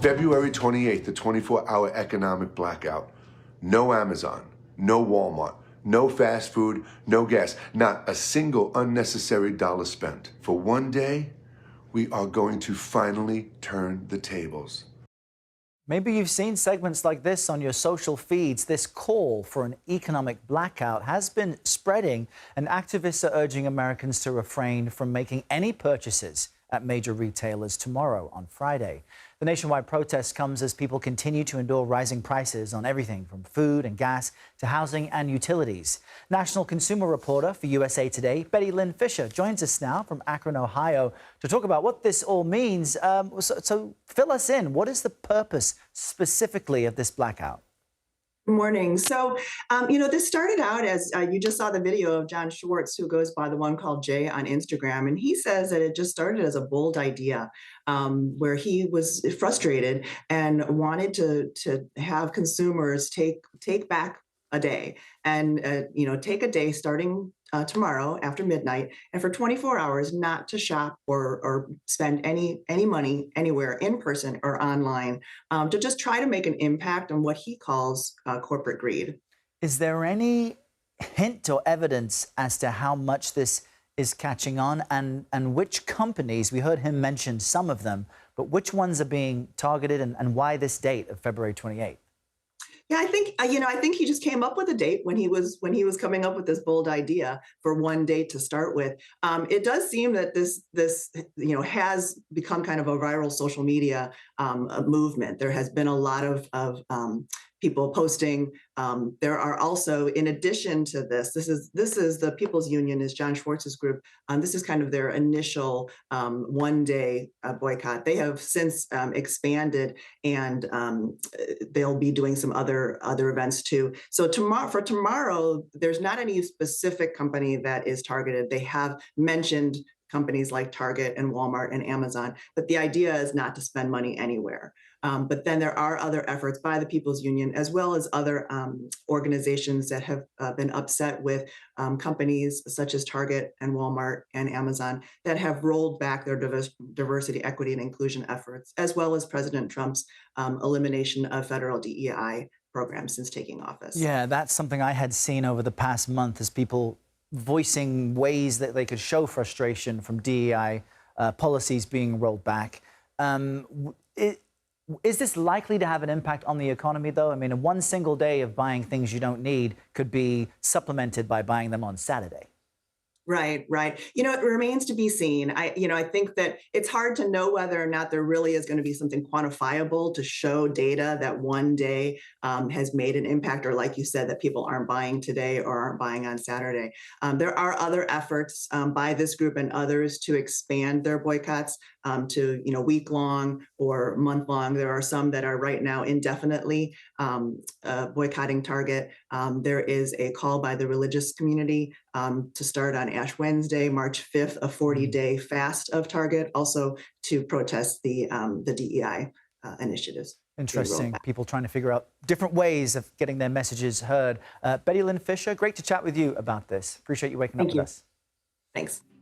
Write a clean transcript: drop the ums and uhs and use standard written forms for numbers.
February 28th, the 24-hour economic blackout. No Amazon, no Walmart, no fast food, no gas, not a single unnecessary dollar spent. For one day, we are going to finally turn the tables. Maybe you've seen segments like this on your social feeds. This call for an economic blackout has been spreading, and activists are urging Americans to refrain from making any purchases at major retailers tomorrow on Friday. The nationwide protest comes as people continue to endure rising prices on everything from food and gas to housing and utilities. National consumer reporter for USA Today, Betty Lin-Fisher, joins us now from Akron, Ohio, to talk about what this all means. So fill us in. What is the purpose specifically of this blackout? Good morning. So, this started out as you just saw the video of John Schwartz, who goes by the one called Jay on Instagram. And he says that it just started as a bold idea where he was frustrated and wanted to have consumers take back a day and, take a day starting tomorrow after midnight, and for 24 hours not to shop or spend any money anywhere in person or online, to just try to make an impact on what he calls corporate greed. Is there any hint or evidence as to how much this is catching on, and which companies? We heard him mention some of them, but which ones are being targeted, and why this date of February 28th? Yeah, I think he just came up with a date when he was coming up with this bold idea for one day to start with. It does seem that this has become kind of a viral social media movement. There has been a lot of people posting. There are also, in addition to this is the People's Union, is John Schwartz's group. This is kind of their initial one-day boycott. They have since expanded, and they'll be doing some other events too. So for tomorrow, there's not any specific company that is targeted. They have mentioned companies like Target and Walmart and Amazon, but the idea is not to spend money anywhere. But then there are other efforts by the People's Union, as well as other organizations that have been upset with companies such as Target and Walmart and Amazon that have rolled back their diversity, equity, and inclusion efforts, as well as President Trump's elimination of federal DEI programs since taking office. Yeah, that's something I had seen over the past month, as people voicing ways that they could show frustration from DEI policies being rolled back. Is this likely to have an impact on the economy, though? I mean, one single day of buying things you don't need could be supplemented by buying them on Saturday. Right. It remains to be seen. I think that it's hard to know whether or not there really is going to be something quantifiable to show data that one day has made an impact, or like you said, that people aren't buying today or aren't buying on Saturday. There are other efforts by this group and others to expand their boycotts to week-long or month-long. There are some that are right now indefinitely boycotting Target. There is a call by the religious community to start on Ash Wednesday, March 5th, a 40-day fast of Target, also to protest the DEI initiatives. Interesting. People trying to figure out different ways of getting their messages heard. Betty Lin-Fisher, great to chat with you about this. Appreciate you waking up with us. Thanks.